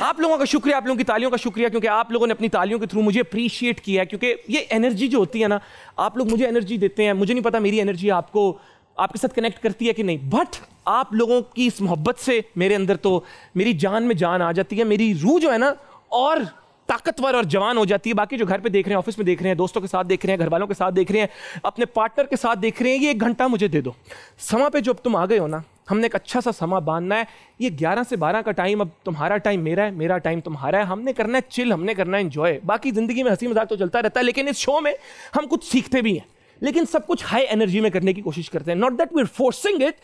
आप लोगों का शुक्रिया, आप लोगों की तालियों का शुक्रिया, क्योंकि आप लोगों ने अपनी तालियों के थ्रू मुझे अप्रिशिएट किया है। क्योंकि ये एनर्जी जो होती है ना, आप लोग मुझे एनर्जी देते हैं, मुझे नहीं पता मेरी एनर्जी आपको आपके साथ कनेक्ट करती है कि नहीं, बट आप लोगों की इस मोहब्बत से मेरे अंदर तो मेरी जान में जान आ जाती है, मेरी रूह जो है ना और ताकतवर और जवान हो जाती है। बाकी जो घर पे देख रहे हैं, ऑफिस में देख रहे हैं, दोस्तों के साथ देख रहे हैं, घर वालों के साथ देख रहे हैं, अपने पार्टनर के साथ देख रहे हैं, ये 1 घंटा मुझे दे दो समा पे। जो अब तुम आ गए हो ना, हमने एक अच्छा सा समा बांधना है। ये 11 से 12 का टाइम अब तुम्हारा टाइम मेरा है, मेरा टाइम तुम्हारा है। हमने करना है चिल, हमने करना है एंजॉय। बाकी जिंदगी में हंसी मजाक तो चलता रहता है, लेकिन इस शो में हम कुछ सीखते भी हैं, लेकिन सब कुछ हाई एनर्जी में करने की कोशिश करते हैं। Not that we are forcing it,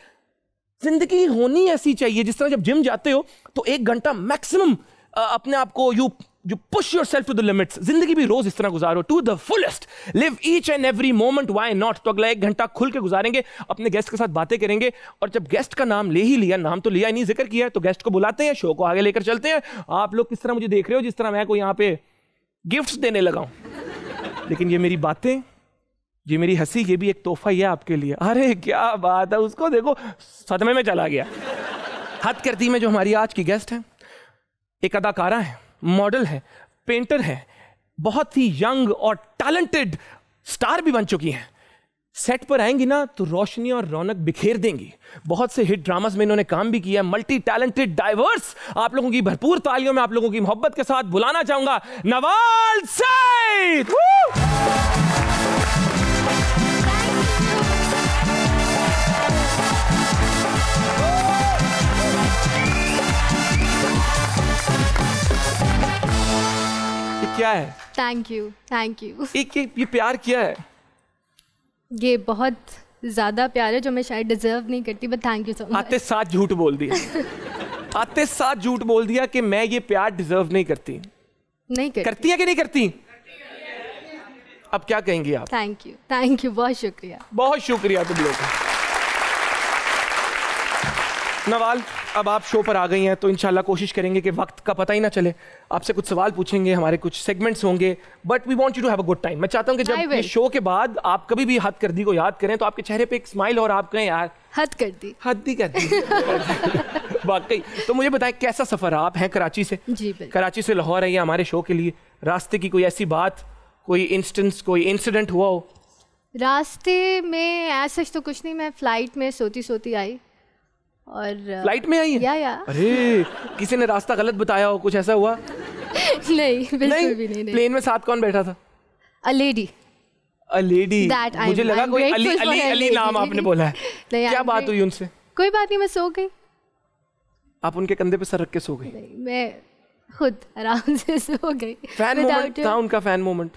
जिंदगी होनी ऐसी चाहिए। जिस तरह जब जिम जाते हो तो 1 घंटा मैक्सिमम अपने आप को you push yourself to the limits. जिंदगी भी रोज इस तरह गुजारो, to the fullest, live each and every moment, why not. तो अगला 1 घंटा खुल के गुजारेंगे, अपने गेस्ट के साथ बातें करेंगे, और जब गेस्ट का नाम ले ही लिया, नाम तो लिया ही नहीं, जिक्र किया, तो गेस्ट को बुलाते हैं, शो को आगे लेकर चलते हैं। आप लोग किस तरह मुझे देख रहे हो, जिस तरह मैं कोई यहाँ पे गिफ्ट्स देने लगा हूं, लेकिन ये मेरी बातें, ये मेरी हंसी, ये भी एक तोहफा ही है आपके लिए। अरे क्या बात है, उसको देखो सदमे में चला गया। हथकरघी में जो हमारी आज की गेस्ट है, एक अदाकारा है, मॉडल है, पेंटर है, बहुत ही यंग और टैलेंटेड स्टार भी बन चुकी हैं। सेट पर आएंगी ना तो रोशनी और रौनक बिखेर देंगी। बहुत से हिट ड्रामास में इन्होंने काम भी किया है। Multi talented, diverse. आप लोगों की भरपूर तालियों में आप लोगों की मोहब्बत के साथ बुलाना चाहूंगा नवाल सईद। क्या है? Thank you, thank you. ये प्यार क्या है? ये बहुत ज्यादा प्यार है जो मैं शायद डिजर्व नहीं करती, but thank you so much. आते साथ झूठ बोल दिया। आते साथ झूठ बोल दिया कि मैं ये प्यार डिजर्व नहीं करती। नहीं करती है कि नहीं करती? अब क्या कहेंगी आप? थैंक यू, बहुत शुक्रिया। बहुत शुक्रिया तुम लोग। नवाल, अब आप शो पर आ गई हैं तो इंशाल्लाह कोशिश करेंगे कि वक्त का पता ही ना चले। आपसे कुछ सवाल पूछेंगे, हमारे कुछ सेगमेंट्स होंगे, but we want you to have a good time. मैं चाहता हूं कि जब ये शो के बाद आप कभी भी हथकरघी को याद करें तो आपके चेहरे पे एक स्माइल और आप कहें यार हद कर दी। वाकई। तो मुझे बताएं कैसा सफर, आप हैं कराची से? जी बिल्कुल। कराची से लाहौर आई हैं हमारे शो के लिए। रास्ते की कोई ऐसी बात, कोई इंस्टेंस, कोई इंसिडेंट हुआ हो? रास्ते में ऐसा तो कुछ नहीं, मैं फ्लाइट में सोती सोती आई। और फ्लाइट में आई है? या अरे किसी ने रास्ता गलत बताया हो, कुछ ऐसा हुआ? नहीं, बिल्कुल भी नहीं। प्लेन में साथ कौन बैठा था? A lady. मुझे लगा कोई अली नाम आपने बोला है। क्या बात हुई उनसे? कोई बात नहीं, मैं सो गई। आप उनके कंधे पे सर रख के सो गई? नहीं, मैं खुद आराम से सो गई। फैन मोमेंट था उनका, fan moment.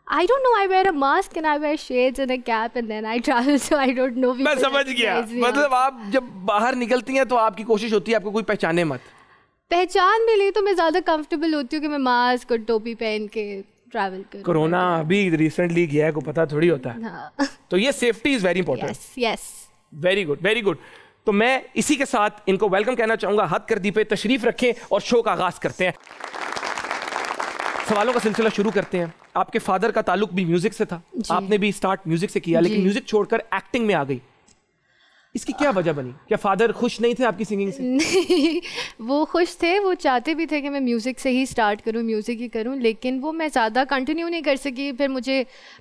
I don't know. I wear a mask and I wear shades and a cap and then I travel, so I don't know. मैं समझ गया। मतलब आप जब बाहर निकलती हैं तो आपकी कोशिश होती है आपको कोई पहचाने मत। पहचान भी नहीं तो मैं ज्यादा कंफर्टेबल होती हूँ कि मैं मास्क और टोपी पहन के ट्रैवल करूँ। कोरोना अभी रिसेंटली गया है, को पता थोड़ी होता है। हाँ। तो ये safety is very important. Yes. Very good, very good. तो मैं इसी के साथ इनको वेलकम कहना चाहूंगा। हथकरघी पे तशरीफ रखें और शो का आगाज करते हैं। सवालों का सिलसिला शुरू करते हैं। आपके फादर का ताल्लुक भी म्यूजिक से था, आपने भी स्टार्ट म्यूजिक से किया, लेकिन म्यूजिक छोड़कर एक्टिंग में आ गई। इसकी क्या वजह बनी? क्या फादर खुश नहीं थे आपकी सिंगिंग से? नहीं, वो खुश थे, वो चाहते भी थे कि मैं म्यूज़िक से ही स्टार्ट करूं, म्यूज़िक ही करूं, लेकिन वो मैं ज़्यादा कंटिन्यू नहीं कर सकी। फिर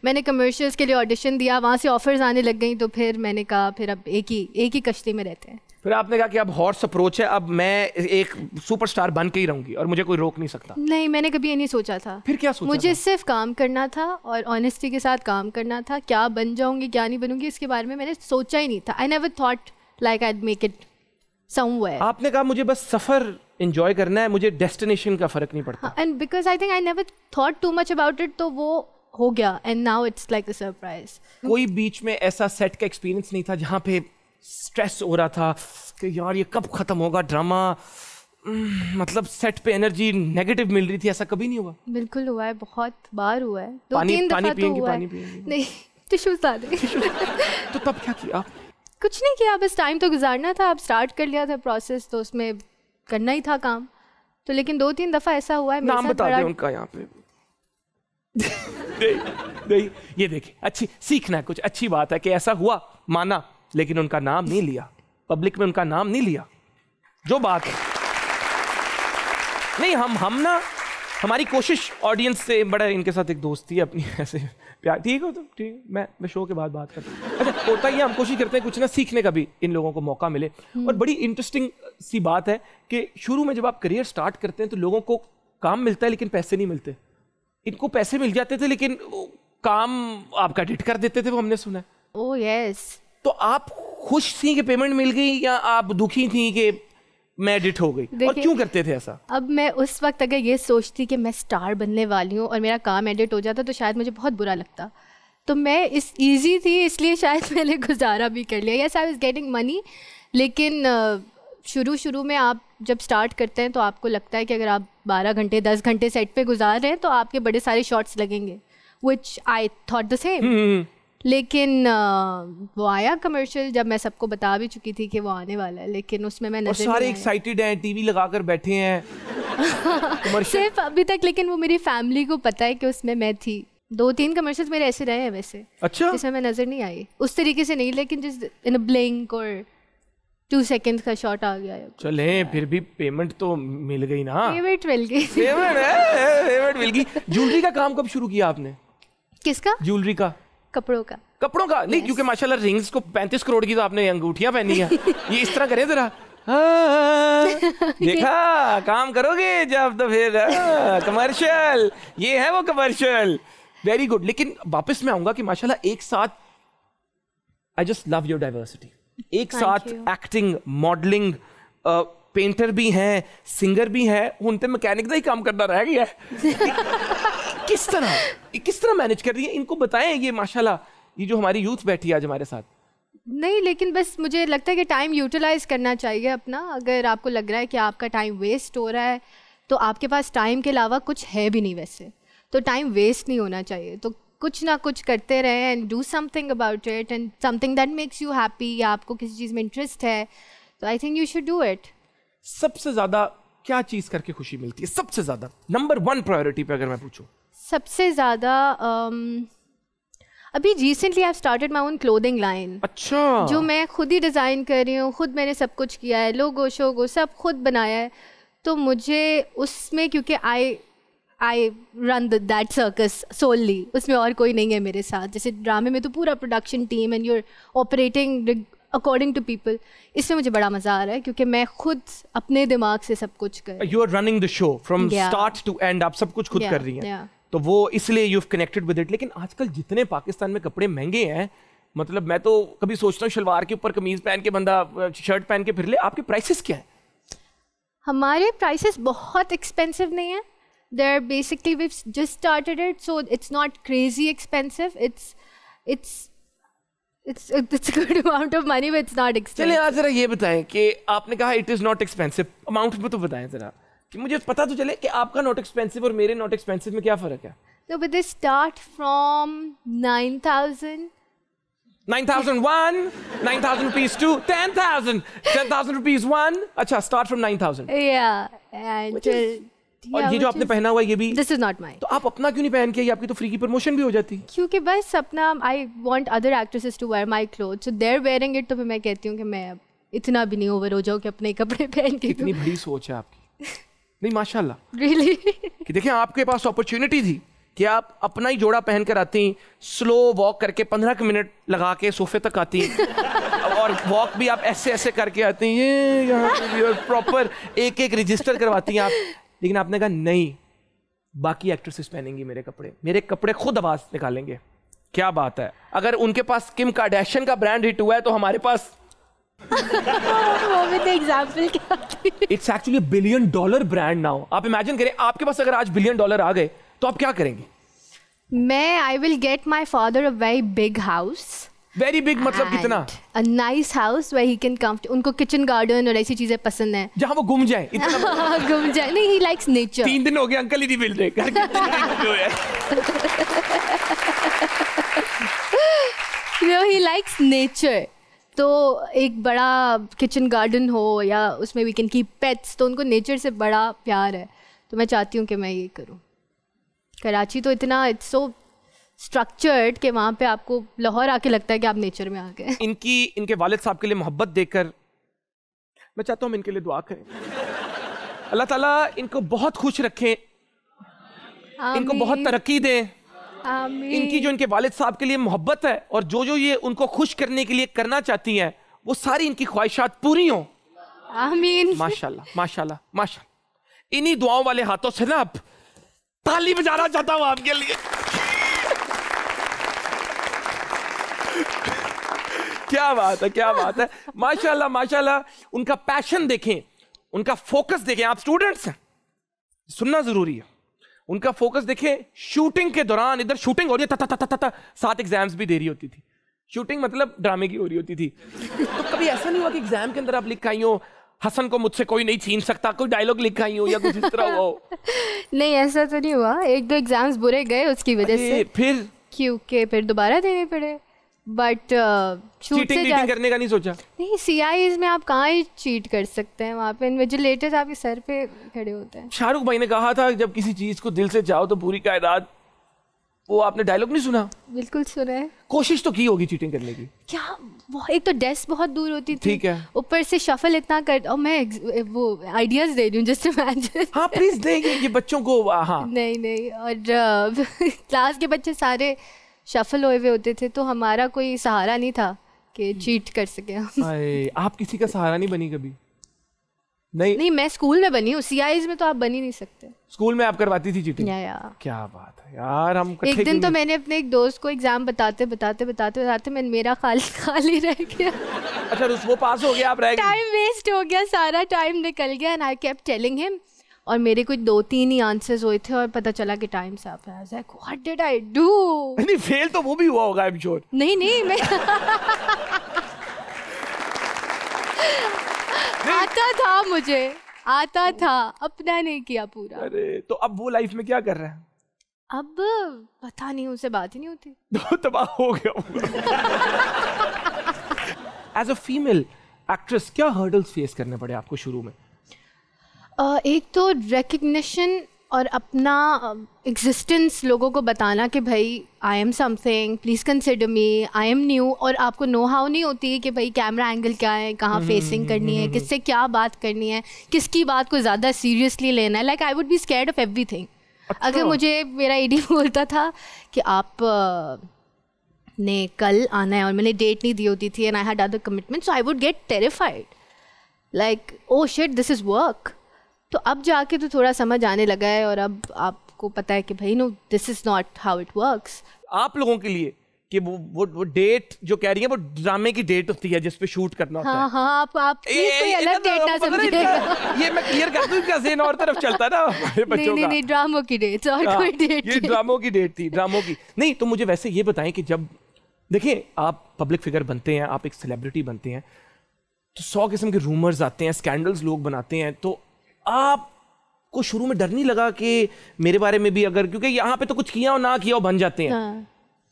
मैंने कमर्शियल्स के लिए ऑडिशन दिया, वहाँ से ऑफर्स आने लग गई, तो फिर मैंने कहा फिर अब एक ही कश्ती में रहते हैं। फिर आपने कहा कि अब हॉर्स अप्रोच है, अब मैं एक सुपरस्टार बन के ही रहूंगी और मुझे कोई रोक नहीं सकता। नहीं, मैंने कभी ये नहीं सोचा था। फिर क्या सोचा? मुझे सिर्फ काम करना था और ऑनेस्टी के साथ काम करना था। क्या बन जाऊंगी क्या नहीं बनूंगी इसके बारे में मैंने सोचा ही नहीं था। I never thought like I make it somewhere. आपने कहा मुझे बस सफर एंजॉय करना है, मुझे डेस्टिनेशन का फर्क नहीं पड़ता। And because I think I never thought too much about it, तो वो हो गया and now it's like a surprise. कोई बीच में ऐसा सेट का एक्सपीरियंस नहीं था जहाँ पे स्ट्रेस हो रहा था कि यार ये कब खत्म होगा ड्रामा, मतलब सेट पे एनर्जी नेगेटिव मिल रही थी? ऐसा कभी नहीं हुआ? बिल्कुल हुआ है, बहुत बार हुआ है, 2-3 दफा तो हुआ है। नहीं, टिश्यूज ला दे। तो तब क्या किया? कुछ नहीं किया, बस टाइम तो गुजारना था। अब स्टार्ट कर लिया था प्रोसेस, तो उसमें करना ही था काम। तो लेकिन 2-3 दफा ऐसा हुआ है। नाम बता दे उनका यहाँ पे। नहीं, ये देखिए, अच्छी सीखना है, कुछ अच्छी बात है कि ऐसा हुआ, माना, लेकिन उनका नाम नहीं लिया, पब्लिक में उनका नाम नहीं लिया, जो बात है। नहीं हम ना हमारी कोशिश ऑडियंस से बड़ा इनके साथ एक दोस्ती है अपनी ऐसे प्यार। ठीक हो तो ठीक, मैं शो के बाद बात करता हूँ। अच्छा होता ही है, हम कोशिश करते हैं कुछ ना सीखने का भी इन लोगों को मौका मिले। और बड़ी इंटरेस्टिंग सी बात है कि शुरू में जब आप करियर स्टार्ट करते हैं तो लोगों को काम मिलता है लेकिन पैसे नहीं मिलते। इनको पैसे मिल जाते थे लेकिन काम आपका एडिट कर देते थे, वो हमने सुना है। Oh yes. तो आप खुश थी कि पेमेंट मिल गई या आप दुखी थी कि मैं एडिट हो गई, और क्यों करते थे ऐसा? अब मैं उस वक्त अगर ये सोचती कि मैं स्टार बनने वाली हूँ और मेरा काम एडिट हो जाता तो शायद मुझे बहुत बुरा लगता। तो मैं इस इजी थी इसलिए शायद मैंने गुजारा भी कर लिया। Yes I was getting money, लेकिन शुरू में आप जब स्टार्ट करते हैं तो आपको लगता है कि अगर आप 12 घंटे 10 घंटे सेट पे गुजार रहे हैं तो आपके बड़े सारे शॉट्स लगेंगे, विच आई थॉट द सेम। लेकिन वो आया कमर्शियल, जब मैं सबको बता भी चुकी थी कि वो आने वाला है, लेकिन उसमें मैं नजर सारे एक्साइटेड हैं, टीवी लगाकर बैठे हैं सिर्फ अभी तक। लेकिन वो मेरी फैमिली को पता है कि उसमें मैं थी। 2-3 कमर्शियल्स मेरे ऐसे रहे हैं वैसे। अच्छा। जिसमें मैं नजर नहीं आई उस तरीके से नहीं, लेकिन जिस इन अ ब्लिंक और 2 सेकंड्स का शॉट आ गया। चले फिर भी पेमेंट तो मिल गई ना। पेमेंट मिल गई। पेमेंट मिल गई। ज्वेलरी का काम कब शुरू किया आपने? किसका? ज्वेलरी का। कपड़ों का। कपड़ों का? नहीं, क्योंकि माशाल्लाह रिंग्स को 35 करोड़ की तो आपने अंगूठियां पहनी है। ये इस तरह करें जरा। देखा काम करोगे जब तो फिर कमर्शियल, ये है वो कमर्शियल। Very good. लेकिन वापस मैं आऊंगा कि माशाल्लाह एक साथ I just love your diversity. एक साथ एक्टिंग, मॉडलिंग, पेंटर भी हैं, सिंगर भी हैं, उन पे मैकेनिक का ही काम करना रह गया है। किस तरह मैनेज कर रही है? इनको बताएं ये माशाल्लाह, ये जो हमारी यूथ बैठी है आज हमारे साथ। नहीं, लेकिन बस मुझे लगता है कि टाइम यूटिलाइज करना चाहिए अपना। अगर आपको लग रहा है कि आपका टाइम वेस्ट हो रहा है तो आपके पास टाइम के अलावा कुछ है भी नहीं वैसे, तो टाइम वेस्ट नहीं होना चाहिए। तो कुछ ना कुछ करते रहें and do something about it and something that makes you happy, या आपको किसी चीज़ में इंटरेस्ट है तो I think you should do it. सबसे ज़्यादा क्या चीज़ करके खुशी मिलती है? सबसे ज़्यादा नंबर 1 प्रायोरिटी पे अगर मैं पूछूं। सबसे ज़्यादा अभी recently I started my own clothing line. अच्छा। जो मैं खुद ही डिज़ाइन कर रही हूँ, खुद मैंने सब कुछ किया है, लोगो शोगो सब खुद बनाया है। तो मुझे उसमें, क्योंकि I run that circus solely, उसमें और कोई नहीं है मेरे साथ। जैसे ड्रामे में तो पूरा production team and your operating according to people. इसमें मुझे बड़ा मज़ा आ रहा है क्योंकि मैं खुद अपने दिमाग से सब कुछ कर। You are running the show from start to end, आप सब कुछ खुद कर रही हैं। तो वो इसलिए you have connected with it. लेकिन आजकल जितने पाकिस्तान में कपड़े महंगे हैं, मतलब मैं तो कभी सोचता हूँ शलवार के ऊपर कमीज पहन के बंदा शर्ट पहन के फिर ले। आपके प्राइसेस क्या हैं? हमारे प्राइसेस बहुत एक्सपेंसिव नहीं है। They are basically we just started it, so it's not crazy expensive. It's a good amount of money, but it's not expensive. चलिए आज जरा ये बताएं कि आपने कहा it is not expensive, amount में तो बताएं जरा कि मुझे पता तो चले कि आपका नॉट एक्सपेंसिव और मेरे नॉट एक्सपेंसिव में क्या फर्क है? So but they start from 9,000. 9,001, 9,000 rupees 2, 10,000, 10,000 rupees 1. अच्छा, start from 9,000. Yeah, and और ये जो आपने पहना हुआ है ये भी दिस इज नॉट माइन। तो आप अपना क्यों नहीं पहन के? आपकी तो फ्री की प्रमोशन भी हो जाती। क्योंकि बस अपना, I want other actresses to wear my clothes, so they are wearing it. तो फिर मैं कहती हूँ कि मैं अब इतना भी नहीं ओवर हो जाऊँ कि अपने कपड़े पहन के। इतनी बड़ी सोच है आपकी। नहीं माशाल्लाह, रियली कि देखिए आपके पास अपॉर्चुनिटी थी कि आप अपना ही जोड़ा पहन कर आती, स्लो वॉक करके 15 मिनट लगा के सोफे तक आती और वॉक भी आप ऐसे ऐसे करके आती, ये यहाँ प्रॉपर एक रजिस्टर करवाती हैं आप। लेकिन आपने कहा नहीं, बाकी एक्ट्रेसेस पहनेंगी मेरे कपड़े खुद आवाज निकालेंगे। क्या बात है। अगर उनके पास किम कार्दाशियन का ब्रांड हिट हुआ है तो हमारे पास वो भी तो एग्जांपल क्या? It's actually $1 billion brand now. आप इमेजिन करें आपके पास अगर आज $1 बिलियन आ गए तो आप क्या करेंगे? I will get my father a very big house. Very big मतलब कितना? A nice house where he can come. उनको किचन गार्डन और ऐसी चीजें पसंद है जहाँ वो घूम जाए। घूम जाए नहीं, ही लाइक्स नेचर। 3 दिन हो गए अंकल ही नहीं मिल रहे। He likes nature. तो एक बड़ा किचन गार्डन हो या उसमें वी कैन कीप पेट्स, तो उनको नेचर से बड़ा प्यार है। तो मैं चाहती हूँ कि मैं ये करूँ। कराची तो इतना इट्स सो स्ट्रक्चर्ड कि वहाँ पे आपको लाहौर आके लगता है कि आप नेचर में आ गए। इनके वालिद साहब के लिए मोहब्बत देकर मैं चाहता हूँ हम इनके लिए दुआ करें। अल्लाह ताला इनको बहुत खुश रखे, इनको बहुत तरक्की दें। इनकी जो इनके वालिद साहब के लिए मोहब्बत है और जो जो ये उनको खुश करने के लिए करना चाहती हैं वो सारी इनकी ख्वाहिशात पूरी हों। आमीन। माशाल्लाह माशाल्लाह माशाल्लाह। इन्हीं दुआओं वाले हाथों से ना अब ताली बजाना चाहता हूं आपके लिए। क्या बात है, क्या बात है। माशाल्लाह माशाल्लाह। उनका पैशन देखें, उनका फोकस देखें। आप स्टूडेंट्स हैं, सुनना जरूरी है। उनका फोकस देखें, शूटिंग के दौरान इधर शूटिंग हो रही है, ता 7 एग्जाम्स भी दे रही होती थी। शूटिंग मतलब ड्रामे की हो रही होती थी। तो कभी ऐसा नहीं हुआ कि एग्जाम के अंदर आप लिख आई हो हसन को मुझसे कोई नहीं छीन सकता, कोई डायलॉग लिख आई हो या कुछ इस तरह हुआ हो? नहीं, ऐसा तो नहीं हुआ। 1-2 एग्जाम्स बुरे गए उसकी वजह से, फिर क्योंकि फिर दोबारा देने पड़े। बट चीटिंग करने का नहीं सोचा? नहीं, CIs में आप कहाँ ही चीट कर सकते हैं, वहाँ पे इन्विजिलेटर्स आपके सर पे खड़े होते हैं। शाहरुख भाई ने कहा था जब किसी चीज को दिल से चाहो तो पूरी कायनात, वो आपने डायलॉग नहीं सुना? बिल्कुल सुना है। कोशिश तो की होगी चीटिंग करने की? क्या वो, एक तो डेस्क बहुत दूर होती थी, ठीक है, ऊपर से शफल इतना कर, और मैं वो आइडियाज दे रही हूँ जस्ट इमेजिन। हाँ प्लीज देंगे ये बच्चों को। हाँ नहीं, और क्लास के बच्चे सारे शफल हुए होते थे, तो हमारा कोई सहारा नहीं था कि चीट कर सके हम। आप किसी का सहारा नहीं बनी कभी? नहीं, मैं स्कूल में बनी हूँ, CIs में तो आप बन ही नहीं सकते। स्कूल में आप करवाती थी चीटिंग? क्या बात है यार। हम एक दिन तो मैंने अपने एक दोस्त को एग्जाम बताते मैं मेरा खाली रह गया। अच्छा, वो पास हो गया, आप रह गए? टाइम वेस्ट हो गया, सारा टाइम निकल गया। And I kept telling him, और मेरे कुछ 2-3 ही आंसर्स हुए थे और पता चला कि टाइम से आप हैं। What did I do? नहीं, फेल तो वो भी हुआ होगा, आई एम श्योर। नहीं मैं आता था, अपना नहीं किया पूरा। अरे तो अब वो लाइफ में क्या कर रहा है? अब पता नहीं, उनसे बात ही नहीं होती। तो तबाह हो गया। एज अ फीमेल एक्ट्रेस क्या हर्डल्स फेस करने पड़े आपको शुरू में? एक तो रिकग्निशन और अपना एग्जिस्टेंस लोगों को बताना कि भाई I am something, please consider me, I am new. और आपको नो हाउ नहीं होती कि भाई कैमरा एंगल क्या है, कहाँ फेसिंग करनी है, किससे क्या बात करनी है, किसकी बात को ज़्यादा सीरियसली लेना है। Like I would be scared of everything. अगर मुझे मेरा AD बोलता था कि आप ने कल आना है और मैंने डेट नहीं दी होती थी and I had other commitment, so I would get terrified, like oh shit this is work. तो अब जाके तो थोड़ा समझ आने लगा है और अब आपको पता है कि भाई no, this is not how it works. आप लोगों के लिए कि वो डेट जो कह रही है वो ड्रामे की डेट होती है जिस पे शूट करना होता है। हाँ, आप कोई अलग डेट ना समझिएगा। ये मैं क्लियर कर दूं, इनका ज़हन और तरफ चलता ना हमारे बच्चों का। नहीं, ड्रामों की डेट और कोई डेट। ये ड्रामों की डेट थी, ड्रामों की नहीं। तो मुझे वैसे ये बताएं कि जब देखिए आप पब्लिक फिगर बनते हैं, आप एक सेलिब्रिटी बनते हैं, तो 100 किस्म के रूमर्स आते हैं, स्कैंडल्स लोग बनाते हैं। तो आपको शुरू में डर नहीं लगा कि मेरे बारे में भी अगर, क्योंकि यहाँ पे तो कुछ किया हो ना किया हो बन जाते हैं। हाँ।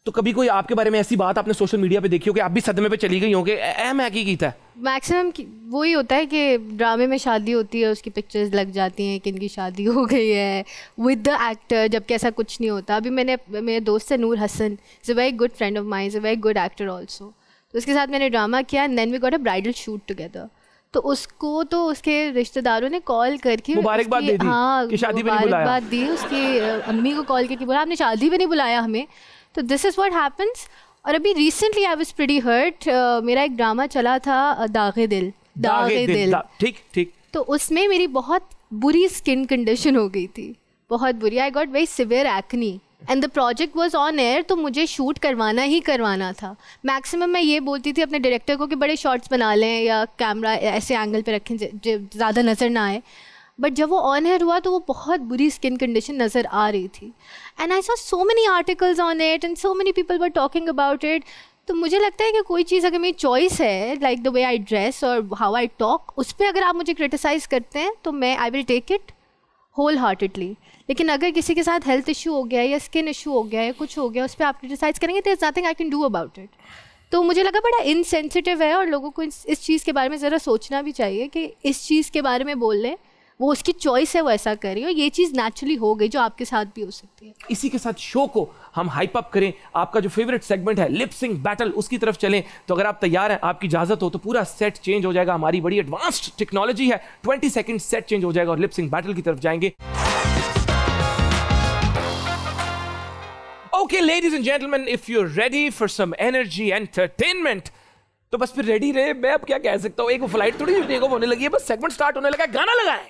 तो कभी कोई आपके बारे में ऐसी बात आपने सोशल मीडिया पे देखी हो कि आप भी सदमे पे चली गई हो कि मैं की था? मैक्सिमम वही होता है कि ड्रामे में शादी होती है, उसकी पिक्चर्स लग जाती हैं कि इनकी शादी हो गई है विद द एक्टर, जबकि ऐसा कुछ नहीं होता। अभी मैंने मेरे दोस्त है Noor Hasan, is a very good friend of mine, is a very good actor also. तो उसके साथ मैंने ड्रामा किया and then we got a bridal shoot together. तो उसको तो उसके रिश्तेदारों ने कॉल करके मुबारकबाद दे दी, हाँ, कि शादी पे नहीं बुलाया। मुबारकबाद दी, उसकी अम्मी को कॉल करके बोला आपने शादी पे नहीं बुलाया हमें। तो दिस इज़ व्हाट हैपन्स। और अभी recently I was pretty hurt, मेरा एक ड्रामा चला था दागे दिल। ठीक। तो उसमें मेरी बहुत बुरी स्किन कंडीशन हो गई थी, बहुत बुरी। I got very severe acne and the project was on air, तो मुझे शूट करवाना ही करवाना था। मैक्सिमम मैं ये बोलती थी अपने डायरेक्टर को कि बड़े शॉट्स बना लें या कैमरा ऐसे एंगल पे रखें ज़्यादा नज़र ना आए। बट जब वो ऑन एयर हुआ तो वो बहुत बुरी स्किन कंडीशन नज़र आ रही थी and I saw so many articles on it and so many people were talking about it. तो मुझे लगता है कि कोई चीज़ अगर मेरी चॉइस है, like the way I dress और हाउ आई टॉक, उस पर अगर आप मुझे क्रिटिसाइज़ करते हैं तो मैं I will take it wholeheartedly. लेकिन अगर किसी के साथ हेल्थ इशू हो गया या स्किन इशू हो गया या कुछ हो गया, उस पर आप क्रिटिसाइज़ करेंगे, there is nothing I can do about it. तो मुझे लगा बड़ा इनसेंसिटिव है और लोगों को इस चीज़ के बारे में ज़रा सोचना भी चाहिए कि इस चीज़ के बारे में बोल लें वो उसकी चॉइस है, वो ऐसा करे, और ये चीज़ नेचुरली हो गई जो आपके साथ भी हो सकती है। इसी के साथ शो को हम हाइप अप करें, आपका जो फेवरेट सेगमेंट है लिप सिंक बैटल उसकी तरफ चलें। तो अगर आप तैयार हैं, आपकी इजाजत हो, तो पूरा सेट चेंज हो जाएगा। हमारी बड़ी एडवांस्ड टेक्नोलॉजी है, 20 सेकंड सेट चेंज हो जाएगा और लिप सिंक बैटल की तरफ जाएंगे। Okay, ladies and gentlemen, if you're ready for some energy entertainment, तो बस फिर रेडी रहे। मैं अब क्या कह सकता हूँ, एक वो फ्लाइट थोड़ी टेक ऑफ होने लगी है, बस सेगमेंट स्टार्ट होने लगा है, गाना लगाएं।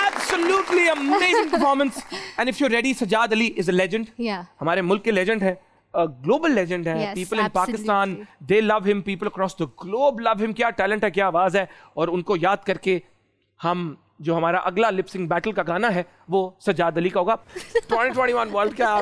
Absolutely amazing performance. And if you're ready, Sajad Ali is a legend. Yeah. हमारे मुल्क के legend है, global legend है. Yes, People in absolutely. Pakistan, they love him. People across the globe love him. क्या talent है, क्या आवाज है. और उनको याद करके हम जो हमारा अगला लिप सिंक बैटल का गाना है वो सजाद अली का होगा। 2021 वर्ल्ड का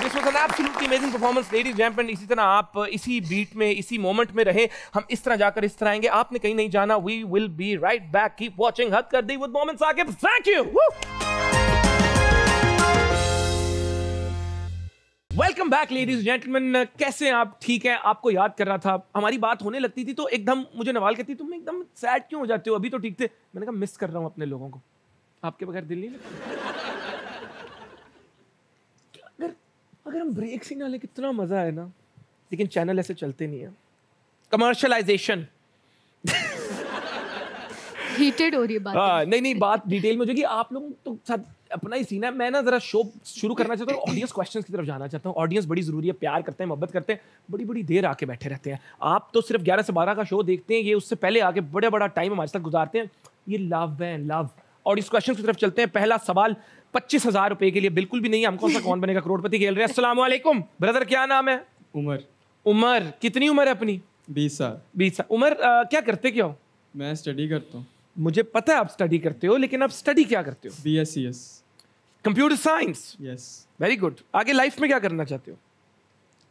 This was an absolutely amazing performance, ladies and gentlemen. इसी तरह आप इसी बीट में, इसी मोमेंट में रहे, हम इस तरह जाकर इस तरह आएंगे। आपने कहीं नहीं जाना। We will be right back. Keep watching हद कर दी with Momin Saqib. Thank you. Welcome back, ladies and gentlemen. कैसे आप? ठीक है? आपको याद कर रहा था, हमारी बात होने लगती थी तो एकदम मुझे नवाल कहती, तुम एकदम सैड क्यों हो जाते हो? अभी तो ठीक थे। मैंने कहा मिस कर रहा हूँ अपने लोगों को। आपके बगैर दिल नहीं लगता। अगर हम ब्रेक ही ना ले, कितना मजा है ना। लेकिन चैनल ऐसे चलते नहीं है। कमर्शियलाइजेशन हीटेड हो रही है बात। नहीं बात डिटेल में हो जाएगी। आप लोग तो साथ अपना ही सीन है। मैं ना जरा शो शुरू करना चाहता हूँ, ऑडियंस क्वेश्चंस की तरफ जाना चाहता हूँ। ऑडियंस बड़ी जरूरी है, प्यार करते हैं, मोहब्बत करते हैं, बड़ी बड़ी देर आके बैठे रहते हैं। आप तो सिर्फ 11 से 12 का शो देखते हैं, ये उससे पहले आके बड़ा टाइम हमारे साथ गुजारते हैं। ये लव है, लव। ऑडियंस क्वेश्चन की तरफ चलते हैं। पहला सवाल 25,000 रुपए के लिए बिल्कुल भी नहीं। हम कौन सा कौन बनेगा करोड़पति खेल रहे हैं। अस्सलाम वालेकुम ब्रदर, क्या नाम है? उमर। कितनी उम्र है अपनी? 20 साल। 20 साल। उमर क्या करते क्या हो? मैं स्टडी करता हूँ। मुझे पता है आप स्टडी करते हो, लेकिन आप स्टडी क्या करते हो? BScs computer science. Yes. Very good. आगे लाइफ में क्या करना चाहते हो?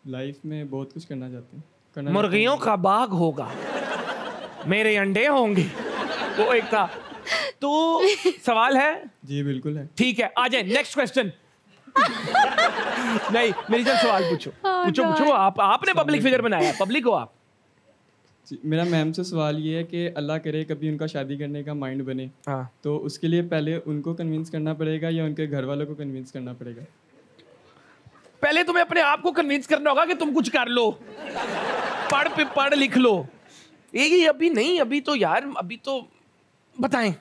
लाइफ में बहुत कुछ करना चाहते हैं। मुर्गियों का बाग होगा, मेरे अंडे होंगे, वो एक था। तो सवाल है? जी बिल्कुल है। ठीक है, आ जाए नेक्स्ट क्वेश्चन। नहीं, मेरी जब सवाल पूछो। आपने पब्लिक फिगर बनाया, पब्लिक हो आप। जी, मेरा मैम से सवाल ये है कि अल्लाह करे कभी उनका शादी करने का माइंड बने, हाँ, तो उसके लिए पहले उनको कन्विंस करना पड़ेगा या उनके घर वालों को कन्विंस करना पड़ेगा? पहले तुम्हें अपने आप को कन्विंस करना होगा कि तुम कुछ कर लो, पढ़ लिख लो। ये अभी नहीं, अभी तो यार, अभी तो बताएं,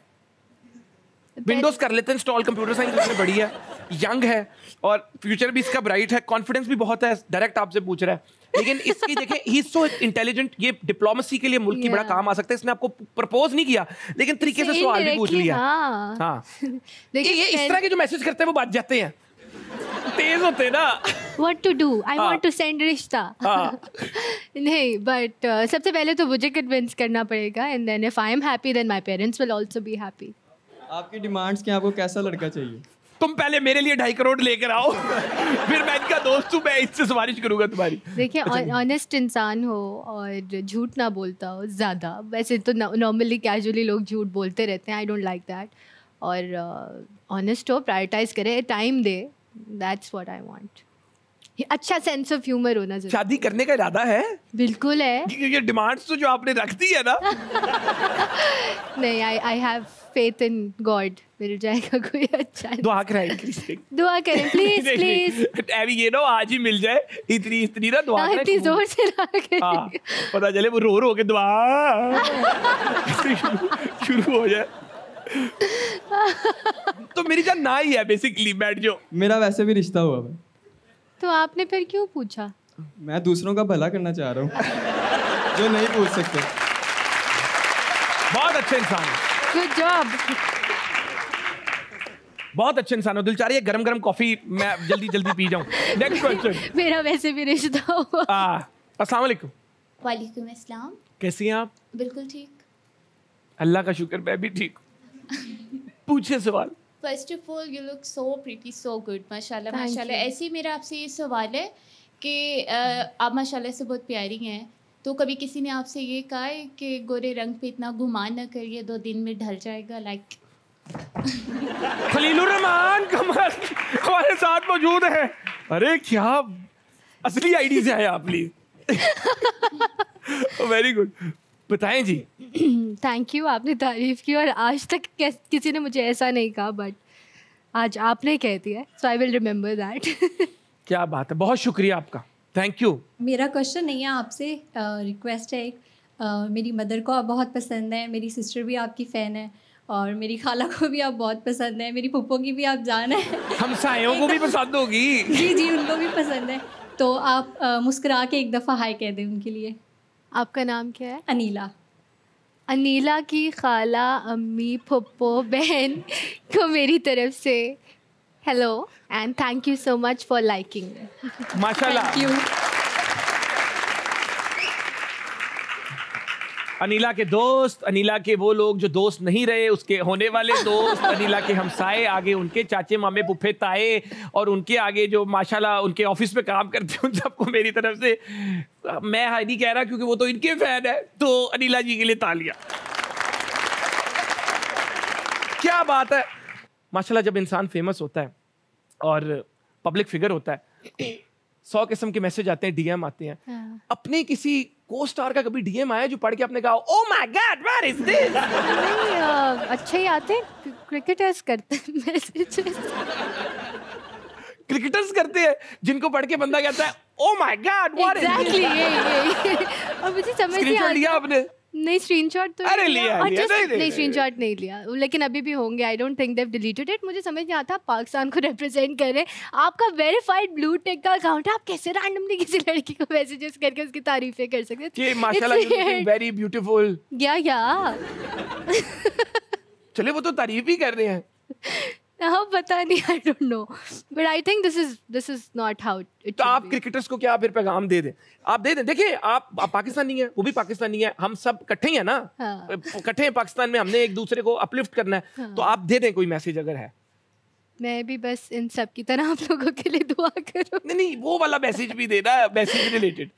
विंडोज कर लेते हैं इंस्टॉल, कंप्यूटर साइंस इसमें बड़ी है, यंग है और फ्यूचर भी इसका ब्राइट है, कॉन्फिडेंस भी बहुत है। डायरेक्ट आपसे पूछ रहा है, लेकिन इसकी देखें, ही इज सो इंटेलिजेंट, ये डिप्लोमेसी के लिए मुल्क की बड़ा काम आ सकता है। इसने आपको प्रपोज नहीं किया, लेकिन तरीके से सवाल भी पूछ लिया। हाँ, ये इस तरह के जो मैसेज करते हैं वो बच जाते हैं, तेज होते हैं ना। What to do? I want to send रिश्ता। नहीं, but सबसे पहले तो मुझे कन्विंस करना पड़ेगा, and then if I am happy, then my parents will also be happy। आपकी डिमांड्स क्या, आपको कैसा लड़का चाहिए? तुम पहले मेरे लिए 2.5 करोड़ लेकर आओ, फिर मैं इनका दोस्त हूँ, मैं इससे सिफारिश करूंगा तुम्हारी। देखिए, ऑनेस्ट इंसान हो और झूठ ना बोलता हो ज़्यादा। वैसे तो नॉर्मली कैजुअली लोग झूठ बोलते रहते हैं, आई डोंट लाइक दैट। और ऑनेस्ट हो, प्रायोरिटाइज करे, time they, that's what I want. अच्छा सेंस ऑफ ह्यूमर होना जरूरी। शादी करने का इरादा है? बिल्कुल है। ये डिमांड्स तो जो आपने रख दी है ना। नहीं, I have faith in God, मिल जाएगा कोई अच्छा। दुआ करें, दुआ करें प्लीज प्लीज। अभी ये ना आज ही मिल जाए, इतनी ना दुआ करें, इतनी जोर से ना करें। हाँ, पता चले वो रो के दुआ शुरू हो जाए। तो मेरी जान ना ही है बेसिकली, बैठ जाओ। मेरा वैसे भी रिश्ता हुआ है। तो आपने फिर क्यों पूछा? मैं दूसरों का भला करना चाह रहा हूँ जो नहीं पूछ सकते। बहुत अच्छे इंसान है, गुड जॉब। बहुत अच्छे इंसान हो। दिल चाह रही है गरम गरम कॉफी मैं जल्दी पी जाऊं। Next question. मेरा वैसे भी रिश्ता हुआ। अस्सलाम वालेकुम। वालेकुम अस्सलाम। कैसी हैं आप? बिल्कुल ठीक। अल्लाह का शुक्र, मैं भी ठीक। पूछिए सवाल। First of all you look so pretty, so good, माशाल्लाह Thank माशाल्लाह। you. ऐसे ही मेरा आपसे ये सवाल है कि आप माशाल्लाह से बहुत प्यारी हैं, तो कभी किसी ने आपसे ये कहा है कि गोरे रंग पे इतना गुमान न करिए, 2 दिन में ढल जाएगा? लाइक खलीलुर रहमान कमर हमारे साथ मौजूद है। अरे क्या असली आईडी से आए आप, प्लीज। वेरी गुड, बताएं जी। थैंक यू, आपने तारीफ की और आज तक किसी ने मुझे ऐसा नहीं कहा, बट आज आपने कह दिया, सो आई विल रिमेंबर दैट। क्या बात है, बहुत शुक्रिया आपका, थैंक यू। मेरा क्वेश्चन नहीं है आपसे, रिक्वेस्ट है एक। मेरी मदर को आप बहुत पसंद है, मेरी सिस्टर भी आपकी फ़ैन है और मेरी खाला को भी आप बहुत पसंद है, मेरी फूफो की भी आप जान है। हम सायों को भी पसंद होगी। जी उनको भी पसंद है, तो आप मुस्कुरा के एक दफ़ा हाय कह दें उनके लिए। आपका नाम क्या है? अनीला। अनीला की खाला, अम्मी, पप्पो, बहन को मेरी तरफ से hello and thank you so much for liking. माशाल्लाह। Thank you. अनीला के दोस्त, अनीला के वो लोग जो दोस्त नहीं रहे, उसके होने वाले दोस्त, अनीला के हमसाए, आगे उनके चाचे मामे फूफे ताए और उनके आगे जो माशाल्लाह उनके ऑफिस में काम करते हैं, उन सबको मेरी तरफ से, मैं हाई नहीं कह रहा क्योंकि वो तो इनके फैन है, तो अनीला जी के लिए तालियां। क्या बात है माशाल्लाह। जब इंसान फेमस होता है और पब्लिक फिगर होता है, 100 किस्म के मैसेज आते हैं, डीएम आते हैं। हाँ। अपने किसी को स्टार का कभी डीएम आया जो पढ़ के आपने कहा oh my God what is this? नहीं, अच्छे ही आते हैं, क्रिकेटर्स करते हैं मैसेजेस। क्रिकेटर्स करते हैं जिनको पढ़ के बंदा कहता है oh my God what is this? Exactly यही। और मुझे समझ नहीं स्क्रीनशॉट लिया आता। आपने? नहीं, स्क्रीनशॉट तो अरे नहीं लिया, और लिया, just- नहीं, नहीं स्क्रीनशॉट नहीं लिया, लेकिन अभी भी होंगे। I don't think Dev deleted it. मुझे समझ नहीं आता, पाकिस्तान को रिप्रेजेंट कर रहे हैं, आपका वेरीफाइड ब्लू टिक का अकाउंट है, आप कैसे रैंडमली किसी लड़की को मैसेजेस करके उसकी तारीफें कर सकते हैं? कि माशाल्लाह यू लुकिंग वेरी ब्यूटीफुल। या चले वो तो तारीफ ही कर रहे हैं। हाँ, पता नहीं, I don't know, but I think this is not how it. तो आप क्रिकेटर्स को क्या फिर पैगाम दे दें? आप दे दें, देखिए आप पाकिस्तानी हैं, वो भी पाकिस्तानी है, हम सब इकट्ठे ही हैं ना, हाँ। इकट्ठे हैं पाकिस्तान में, हमने एक दूसरे को अपलिफ्ट करना है। हाँ। तो आप दे दें कोई मैसेज अगर है। मैं भी बस इन सब की तरह आप लोगों के लिए दुआ करूँ। नहीं वो वाला मैसेज भी देना, मैसेज रिलेटेड।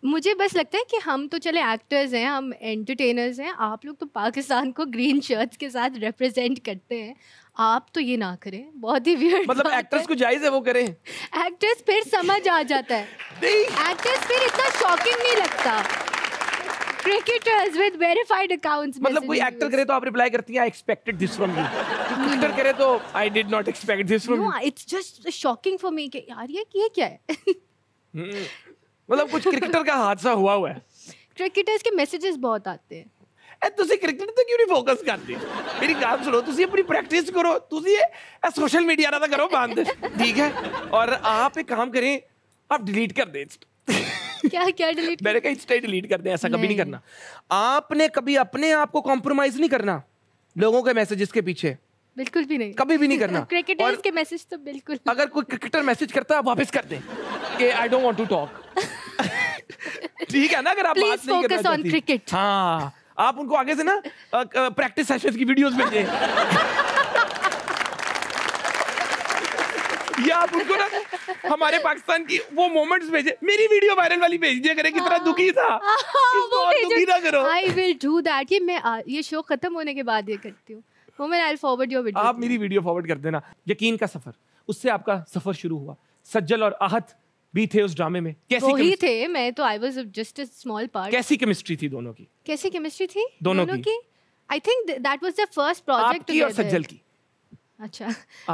मुझे बस लगता है कि हम तो चले एक्टर्स हैं, हम एंटरटेनर्स हैं, आप लोग तो पाकिस्तान को ग्रीन शर्ट्स के साथ रिप्रेजेंट करते हैं, आप तो ये ना करें, बहुत ही वियर्ड। मतलब एक्टर्स को जायज है वो करें? एक्टर्स फिर समझ आ जाता है, नहीं एक्टर्स फिर इतना शॉकिंग नहीं लगता। cricketers with verified accounts. मतलब कोई एक्टर करे तो आप रिप्लाई करती हैं I expected this from you, cricketer करे तो I did not expect this from No, you. it's just shocking for me कि यार ये क्या है? मतलब कुछ क्रिकेटर का हादसा हुआ है। Cricketers के messages बहुत आते हैं। ए ਤੁਸੀਂ ਕ੍ਰਿਕਟ ਤੇ ਕਿਉਂ ਨਹੀਂ ਫੋਕਸ ਕਰਦੇ? ਮੇਰੀ ਗੱਲ ਸੁਣੋ, ਤੁਸੀਂ ਆਪਣੀ ਪ੍ਰੈਕਟਿਸ ਕਰੋ, ਤੁਸੀਂ ਇਹ सोशल मीडिया ना करो बंद, ठीक है? और आप एक काम करें, आप डिलीट कर दें। क्या डिलीट? मैंने कहा इंस्टा डिलीट कर दें, ऐसा कभी नहीं करना। आपने कभी अपने आप को कॉम्प्रोमाइज नहीं करना लोगों के मैसेजेस के पीछे, बिल्कुल भी नहीं, कभी भी नहीं करना। क्रिकेटर्स के मैसेज तो बिल्कुल। अगर कोई क्रिकेटर मैसेज करता है आप वापस कर दें कि I don't want to talk, ठीक है ना? अगर आप बात नहीं करना चाहती, क्रिकेट, हाँ, आप उनको आगे से ना प्रैक्टिस सेशंस की वीडियोस भेजें या आप उनको ना हमारे पाकिस्तान की वो मोमेंट्स भेजे। मेरी वीडियो वायरल वाली भेज दिया करें, कितना दुखी था, इसको और दुखी ना करो। I will do that. ये मैं ये शो खत्म होने के बाद ये करती हूँ। Moment I will forward your video. आप मेरी वीडियो फॉरवर्ड कर देना। यकीन का सफर, उससे आपका सफर शुरू हुआ। सज्जल और आहत भी थे उस ड्रामे में। वही थे, मैं तो I was just a small part. कैसी केमिस्ट्री थी दोनों की? कैसी केमिस्ट्री थी दोनों की? I think that was the first project आपकी और सज्जल की। अच्छा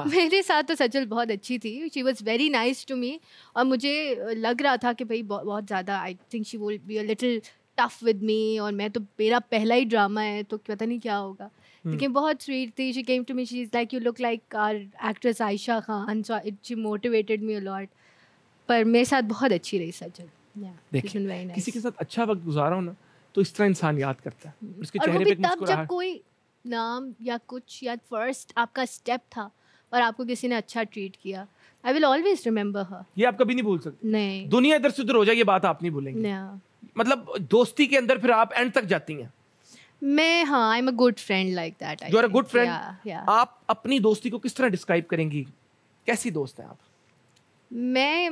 मेरे साथ तो सज्जल बहुत अच्छी थी। She was very nice to me और मुझे लग रहा था कि भाई बहुत ज़्यादा I think she will be a little tough with me, और मैं तो मेरा पहला ही ड्रामा है तो पता नहीं क्या होगा। लेकिन बहुत स्वीट थी। She came to me, she is like you look like our actress Ayesha Khan, so she motivated me a lot. पर मेरे साथ बहुत अच्छी रही सज्जल। देखिए, किसी के साथ अच्छा वक्त गुजारा हो ना तो इस तरह इंसान याद करता है, उसके और चेहरे वो पे भी एक तब जब मुस्कुराहट। कोई नाम या कुछ या फर्स्ट आपका स्टेप था और आपको किसी ने अच्छा ट्रीट किया। आई विल ऑलवेज रिमेंबर हर। ये आप कभी नहीं भूल सकते। नहीं, दुनिया इधर से उधर हो जाए, ये बात आप नहीं भूलेंगे। नहीं। मतलब दोस्ती के अंदर फिर आप एंड तक जाती हैं। मैं हाँ, I am a good friend like that. You are a good friend. या आप अपनी दोस्ती को किस तरह डिस्क्राइब करेंगी? कैसी दोस्त हैं आप?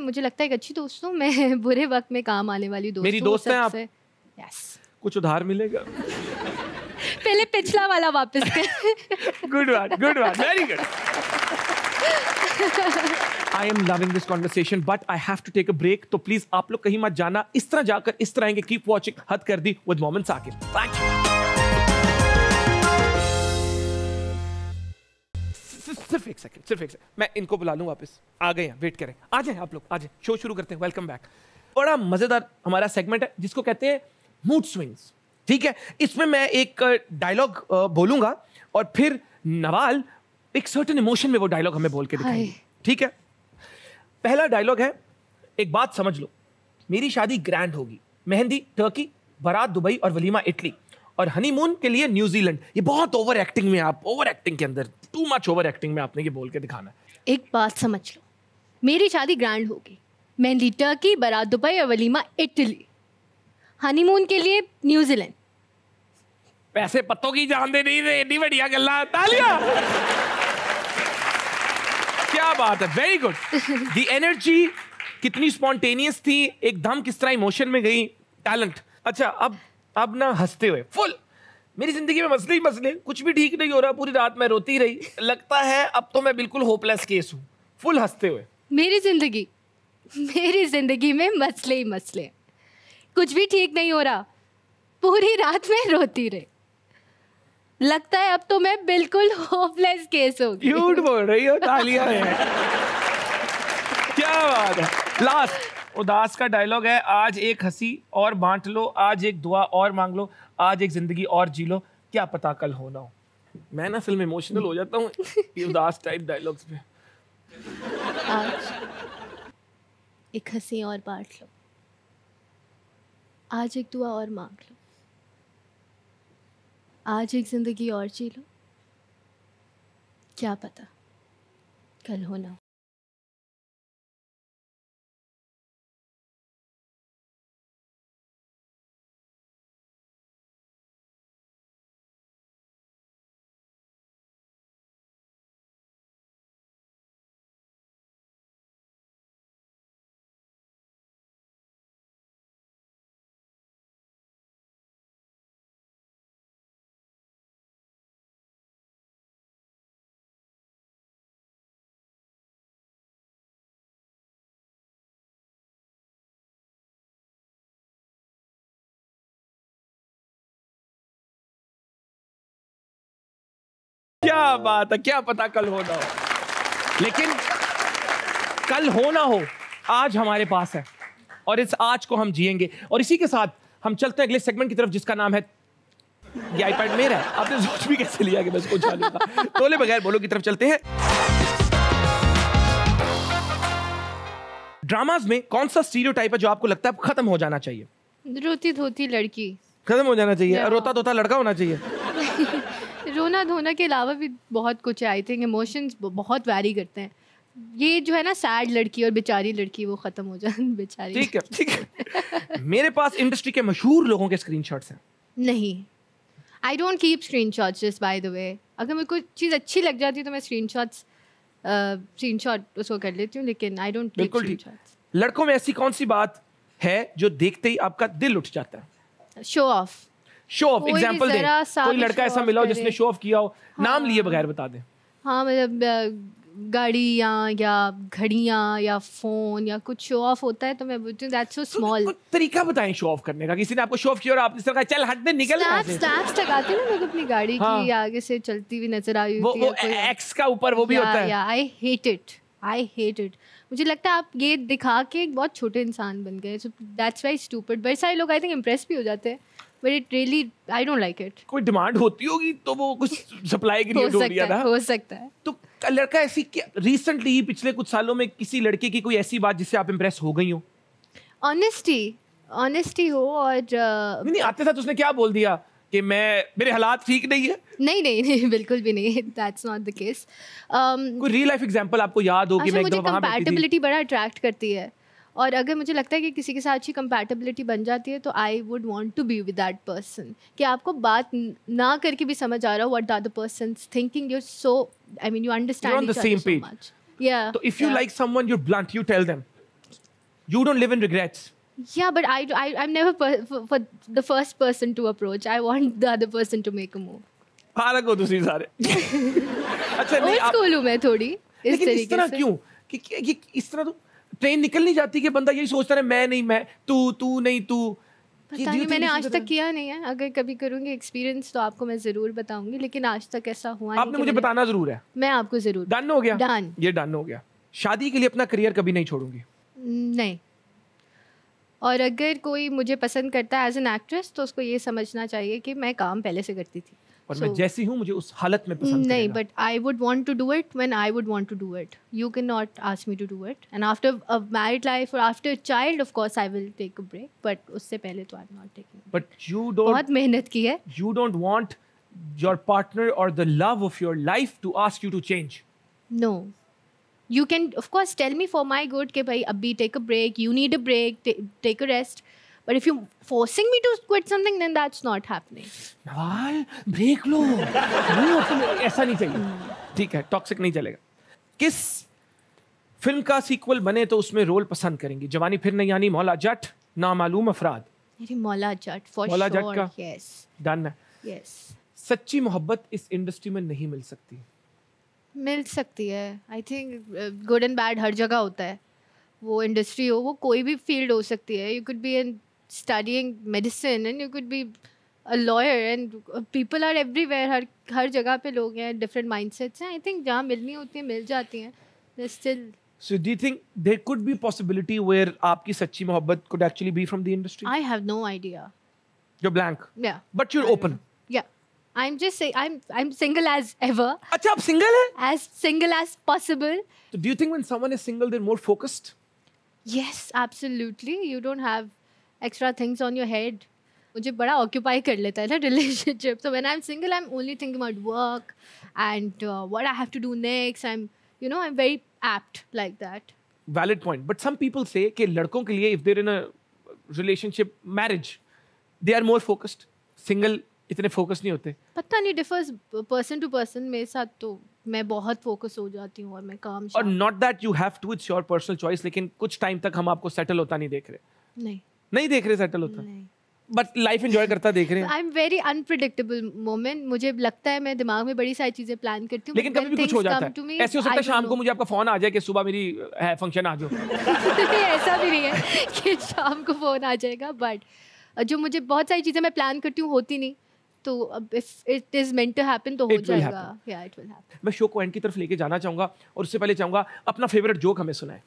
मुझे लगता है एक अच्छी दोस्त हूँ। मैं बुरे वक्त में काम आने वाली दोस्त मेरी हूँ दोस्त हैं आप? यस। कुछ उधार मिलेगा? पहले पिछला वाला वापस कर। गुड बात, very good. I am loving this conversation but I have to take a break, तो प्लीज आप लोग कहीं मत जाना। इस तरह जाकर इस तरह आएंगे। कीप वॉचिंग हद कर दी विद मोमिन साकिब। Thank you. सिर्फ एक सेकंड, मैं इनको बुला लूं वापस। आ गए हैं, वेट करें। आ जाएं आप लोग, आ जाएं। शो शुरू करते हैं। Welcome back. बड़ा मजेदार हमारा सेगमेंट है जिसको कहते हैं मूड स्विंग्स, ठीक है? इसमें मैं एक डायलॉग बोलूंगा और फिर नवाल एक सर्टेन इमोशन में वो डायलॉग हमें बोल के दिखाएंगे, ठीक है? पहला डायलॉग है, एक बात समझ लो, मेरी शादी ग्रैंड होगी, मेहंदी टर्की, बारात दुबई और वलीमा इटली, और हनीमून के लिए न्यूजीलैंड। ये बहुत ओवर एक्टिंग में, आप ओवर एक्टिंग के अंदर, टू मच ओवर एक्टिंग में आपने ये बोल के दिखाना है। एक बात समझ लो, मेरी शादी ग्रैंड होगी, मेहंदी टर्की, बारात दुबई और वलीमा इटली, हनीमून के लिए न्यूजीलैंड। पैसे पत्तों की जान दे नहीं रहे, इतनी बढ़िया गल्ला। तालियां। क्या बात है, वेरी गुड। द एनर्जी कितनी स्पॉन्टेनियस थी, एकदम किस तरह इमोशन में गई, टैलेंट। अच्छा, अब ना हंसते हुए फुल, मेरी जिंदगी में मसले ही मसले, कुछ भी ठीक नहीं हो रहा, पूरी रात मैं रोती रही, लगता है अब तो मैं बिल्कुल होपलेस केस हूँ। फुल हंसते हुए, मेरी जिंदगी में मसले ही मसले, कुछ भी ठीक नहीं हो रहा, पूरी रात में रोती रही, लगता है अब तो मैं बिल्कुल होपलेस केस हो गई। क्यूट बोल रही हो। तालियां हैं। क्या बात है। लास्ट उदास का डायलॉग है, आज एक हंसी और बांट लो, आज एक दुआ और मांग लो, आज एक जिंदगी और जी लो, क्या पता कल हो ना हो। मैं ना फिल्म इमोशनल हो जाता हूँ ये उदास टाइप डायलॉग्स पे। आज एक हंसी और बांट लो, आज एक दुआ और मांग लो, आज एक जिंदगी और जी लो, क्या पता कल हो ना हो। क्या बात है, क्या पता कल हो ना हो, लेकिन कल हो ना हो आज हमारे पास है और इस आज को हम जिएंगे। और इसी के साथ हम चलते हैं अगले सेगमेंट की तरफ जिसका नाम है, ये आईपैड मेरा है, आपने सोच भी कैसे लिया कि मैं इसको उठा लूंगा। तोले बगैर बोलो की तरफ चलते हैं। ड्रामाज में कौन सा स्टीरियोटाइप है जो आपको लगता है खत्म हो जाना चाहिए? रोती धोती लड़की खत्म हो जाना चाहिए, Yeah. रोता धोता लड़का होना चाहिए। रोना धोना के अलावा भी बहुत कुछ है। आई थिंक इमोशंस बहुत वैरी करते हैं। ये जो है ना सैड लड़की और बेचारी लड़की वो खत्म हो जाए बेचारी। ठीक है ठीक है। मेरे पास इंडस्ट्री के मशहूर लोगों के स्क्रीनशॉट्स हैं। नहीं, I don't keep screenshots just by the way. अगर मेरे को चीज़ अच्छी लग जाती है तो मैं स्क्रीनशॉट उसको कर लेती हूँ, लेकिन आई डोंट कीप बिल्कुल ठीक। स्क्रीनशॉट्स। लड़कों में ऐसी कौन सी बात है जो देखते ही आपका दिल उठ जाता है? Show off. शो ऑफ, कोई भी एग्जांपल दें। जरा सा कोई भी लड़का show ऐसा off मिला हो करे। जिसने शो ऑफ किया हो, नाम लिए बगैर बता दें। हाँ, मतलब गाड़ियाँ या घड़ियाँ या फोन या कुछ शो ऑफ होता है तो मैं बोलती हूँ दैट्स सो स्मॉल। कुछ तरीका बताएं शो ऑफ करने का। किसी ने आपको शो ऑफ किया और आपने इस तरह कहा चल हट दे निकल यहाँ से। स्नैप्स लगाती हूँ लोग अपनी गाड़ी हाँ। की आगे से चलती हुई नजर आई वो होती है। एक्स का ऊपर वो भी होता है। I hate it. मुझे लगता है आप ये दिखा के एक बहुत छोटे इंसान बन गए। So that's very stupid. बड़े सारे लोग आई थिंक इम्प्रेस भी हो जाते हैं, but it really I don't like it. कोई डिमांड होती होगी तो वो कुछ सप्लाई के लिए ढूंढ दिया था। हो सकता है। तो लड़का ऐसी रिसेंटली ही पिछले कुछ सालों में किसी लड़के की कोई ऐसी बात जिससे आप इम्प्रेस हो गई हो? ऑनेस्टी हो और नहीं आते साथ उसने क्या बोल दिया कि मेरे हालात ठीक नहीं है? नहीं बिल्कुल भी नहीं। That's not the case. कोई रियल लाइफ एग्जांपल आपको याद हो कि मैं एक मुझे दफा वहां बैठी थी? कंपैटिबिलिटी बड़ा अट्रैक्ट करती है, और अगर मुझे लगता है कि किसी के साथ अच्छी कंपैटिबिलिटी बन जाती है तो I would want to be with that person. कि आपको बात ना करके भी समझ आ रहा हो what the other persons thinking, you so I mean you understand You're on the same page. या तो if you like someone, you're blunt, you tell them. You don't live in regrets. Yeah, but I'm never for the first person to approach. I want the other person to make a move. फारक हो दूसरी सारे। अच्छा नहीं old आप, school हूँ मैं थोड़ी इस लेकिन इस तरीके तरह से। क्यों कि ये इस तरह तो ट्रेन निकल नहीं जाती कि बंदा यही सोचता है मैं नहीं मैं, तू नहीं तू। पता नहीं, मैंने आज तक किया नहीं है। अगर कभी करूँगी एक्सपीरियंस तो आपको मैं ज़रूर बताऊंगी, लेकिन आज तक ऐसा हुआ नहीं। आपने मुझे बताना जरूर है। मैं आपको ज़रूर। डन हो गया? Done. ये डन हो गया। शादी के लिए अपना करियर कभी नहीं छोड़ूंगी? नहीं। और अगर कोई मुझे पसंद करता है एज एन एक्ट्रेस तो उसको ये समझना चाहिए कि मैं काम पहले से करती थी। और मैं जैसी हूँ मुझे उस हालत में पसंद नहीं, करेगा। But I would want to do it when I would want to do it. You can not ask me to do it and after a married life और after child of course I will take a break, but उससे पहले तो I am not taking. But you don't, बहुत मेहनत की है। you don't want your partner or the love of your life to ask you to change. No. You can, of course, tell me for my good कि भाई अभी take a break, you need a break, take a rest. But if you're forcing me to quit something, then that's not happening. Nawal break लो। नहीं, ऐसा नहीं चाहिए। ठीक है, toxic नहीं चलेगा। किस फिल्म का सीक्वल बने तो उसमें रोल पसंद करेंगी? जवानी फिर नहीं आनी, मौला जट, नामालूम अफराद। मेरी मौला जट for मौला जट sure. का? Yes. डन है। Yes. सच्ची मोहब्बत इस इंडस्ट्री में नहीं मिल सकती। मिल सकती है। I think good and bad हर जगह होता है। वो इंडस्ट्री हो, वो कोई भी फील्ड हो सकती है। You could be in studying medicine and you could be a lawyer and people are everywhere. हर जगह पे लोग हैं, डिफरेंट माइंडसेट्स हैं। आई थिंक जहाँ मिलनी होती है मिल जाती हैं। Still So do you think there could be possibility where आपकी सच्ची मोहब्बत could actually be from the industry? I have no idea. You're blank, या but you're open. या आई am just say I am single as ever, अच्छा आप single हैं? As single as possible. So do you think when someone is single they're more focused? Yes, absolutely. You don't have extra things on your head. मुझे बड़ा occupy कर लेता है ना relationship. So when I'm single, I'm only thinking about work and what I have to do next. I'm very apt like that. Valid point. But some people say कि लड़कों के लिए if they're in a relationship, marriage, they are more focused. Single इतने focus नहीं होते। पता नहीं, differs person to person। मेरे साथ तो मैं बहुत फोकस हो जाती हूँ और मैं काम और not that you have to, it's your personal choice, लेकिन कुछ टाइम तक हम आपको सेटल होता नहीं देख रहे। नहीं देख रहे सेटल होता, नहीं। बट लाइफ एंजॉय करता देख रहे हैं। I am very unpredictable moment. मुझे लगता है मैं दिमाग में बड़ी सारी चीजें प्लान करती हूँ, लेकिन कभी भी कुछ हो जाता है। ऐसे हो सकता है शाम को मुझे आपका फोन आ जाए कि सुबह मेरी है फंक्शन, आ जाओ। ऐसा भी नहीं है कि शाम को फोन आ जाएगा, बट जो मुझे बहुत सारी चीज़ें मैं प्लान करती हूँ होती नहीं, तो अब if it is meant to happen तो हो It will जाएगा। happen. या इट विल हैपन। मैं शो को एंड की तरफ लेके जाना चाहूंगा और उससे पहले चाहूंगा अपना फेवरेट जोक हमें सुनाए।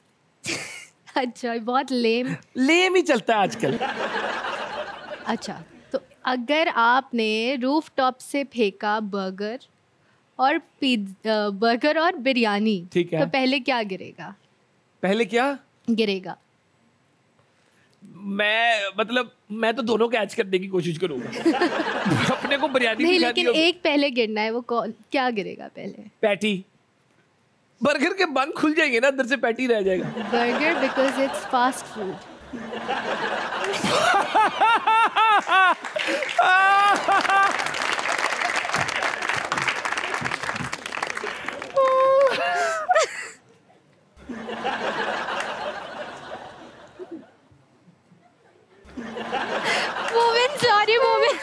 अच्छा, बहुत लेम। लेम ही चलता है आजकल। अच्छा, तो अगर आपने रूफ टॉप से फेंका बर्गर और बर्गर और बिरयानी, ठीक है। तो पहले क्या गिरेगा? पहले क्या गिरेगा? मैं तो दोनों कैच करने की कोशिश करूंगा। अपने को बिरयानी नहीं, भी लेकिन खाती हो। एक पहले गिरना है, वो क्या गिरेगा पहले? पैटी। बर्गर के बन खुल जाएंगे ना, अंदर से पैटी रह जाएगा। Burger, because it's fast food. Moment, sorry moment.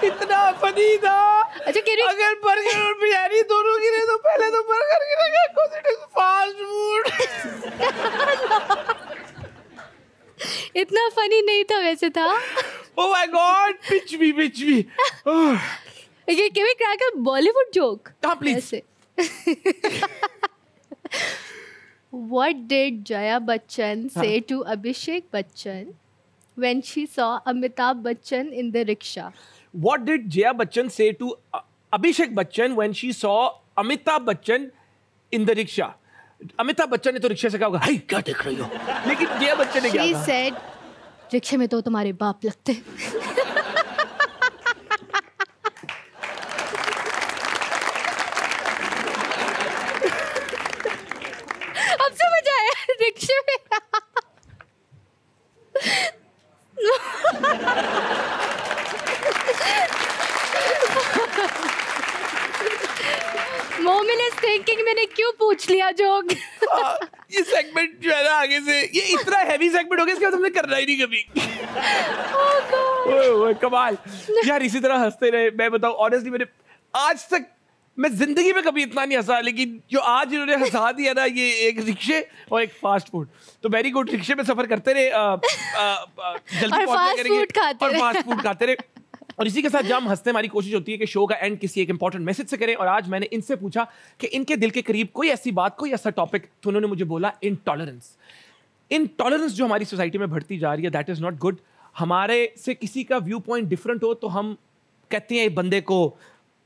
इतना फनी था। अच्छा, अगर बर्गर और बिरयानी दोनों गिरे तो पहले तो बर्गर गिरेगा, because it is fast food। इतना फनी नहीं था वैसे था। Oh my God, pitch me। ये केवी क्रैकर बॉलीवुड जोक। हाँ, please। What did Jaya Bachchan say to Abhishek Bachchan when she saw Amitabh Bachchan in the rickshaw? What did Jaya Bachchan say to Abhishek Bachchan when she saw Amitabh Bachchan in the rickshaw? Amitabh Bachchan ने तो rickshaw से कहा होगा, हाय क्या देख रही हो, लेकिन जया बच्चन ने क्या She कहा? said, रिक्शे में तो तुम्हारे बाप लगते। अब समझ आया, रिक्शे में। मोमिन इज थिंकिंग मैंने क्यों पूछ लिया जोक। ये सेगमेंट जो है ना आगे से ये इतना हैवी सेगमेंट हो गया, इसके बाद हमने करना ही नहीं कभी। ओए कमाल यार, इसी तरह हंसते रहे। मैं बताऊं ऑनेस्टली, मैंने आज तक मैं जिंदगी में कभी इतना नहीं हंसा, लेकिन जो आज इन्होंने हंसा दिया ना, ये एक रिक्शे और एक फास्ट फूड। तो वेरी गुड, रिक्शे में सफर करते रहे, जल्दी पहुंचने करेंगे और फास्ट फूड खाते रहे। और इसी के साथ जब हम हंसते, हमारी कोशिश होती है कि शो का एंड किसी एक इंपॉर्टेंट मैसेज से करें। और आज मैंने इनसे पूछा कि इनके दिल के करीब कोई ऐसी बात, कोई ऐसा टॉपिक, तो उन्होंने मुझे बोला इंटॉलरेंस। इंटॉलरेंस जो हमारी सोसाइटी में बढ़ती जा रही है, दैट इज नॉट गुड। हमारे से किसी का व्यू पॉइंट डिफरेंट हो तो हम कहते हैं बंदे को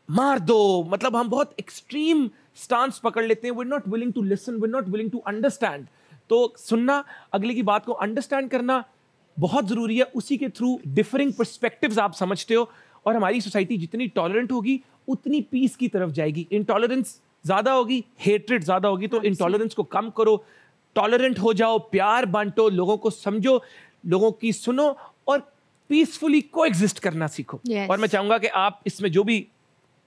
मार दो, मतलब हम बहुत एक्सट्रीम स्टांस पकड़ लेते हैं। We are not willing to listen, we are not willing to understand. तो सुनना, अगले की बात को अंडरस्टैंड करना बहुत जरूरी है। उसी के थ्रू डिफरिंग पर्सपेक्टिव्स आप समझते हो, और हमारी सोसाइटी जितनी टॉलरेंट होगी उतनी पीस की तरफ जाएगी। इंटॉलरेंस ज्यादा होगी, हेट्रेड ज्यादा होगी, तो इंटॉलरेंस को कम करो, टॉलरेंट हो जाओ, प्यार बांटो, लोगों को समझो, लोगों की सुनो और पीसफुली कोएग्जिस्ट करना सीखो। Yes. और मैं चाहूंगा कि आप इसमें जो भी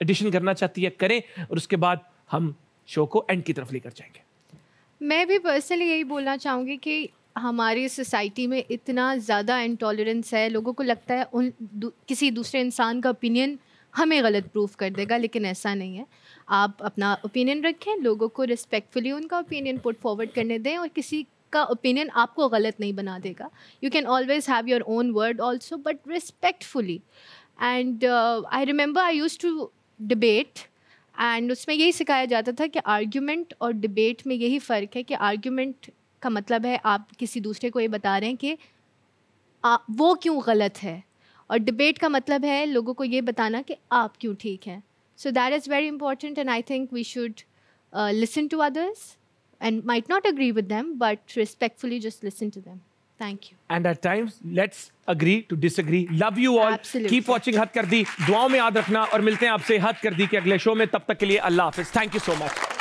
एडिशन करना चाहती है करें, और उसके बाद हम शो को एंड की तरफ लेकर जाएंगे। मैं भी पर्सनली यही बोलना चाहूँगी कि हमारी सोसाइटी में इतना ज़्यादा इंटॉलरेंस है, लोगों को लगता है किसी दूसरे इंसान का ओपिनियन हमें गलत प्रूफ कर देगा, लेकिन ऐसा नहीं है। आप अपना ओपिनियन रखें, लोगों को रिस्पेक्टफुली उनका ओपिनियन पुट फॉरवर्ड करने दें, और किसी का ओपिनियन आपको गलत नहीं बना देगा। You can always have your own word also, but respectfully. And I remember I used to debate, एंड उसमें यही सिखाया जाता था कि आर्ग्यूमेंट और डिबेट में यही फ़र्क है कि आर्ग्यूमेंट का मतलब है आप किसी दूसरे को ये बता रहे हैं कि वो क्यों गलत है, और डिबेट का मतलब है लोगों को ये बताना कि आप क्यों ठीक हैं। So that is very important, and I think we should listen to others and might not agree with them, but respectfully just listen to them. Thank you. And at times, let's agree to disagree. Love you all. Absolutely. Keep watching हद कर दी, दुआओं में याद रखना, और मिलते हैं आपसे हद कर दी के अगले शो में। तब तक के लिए अल्लाह हाफिज। Thank you so much.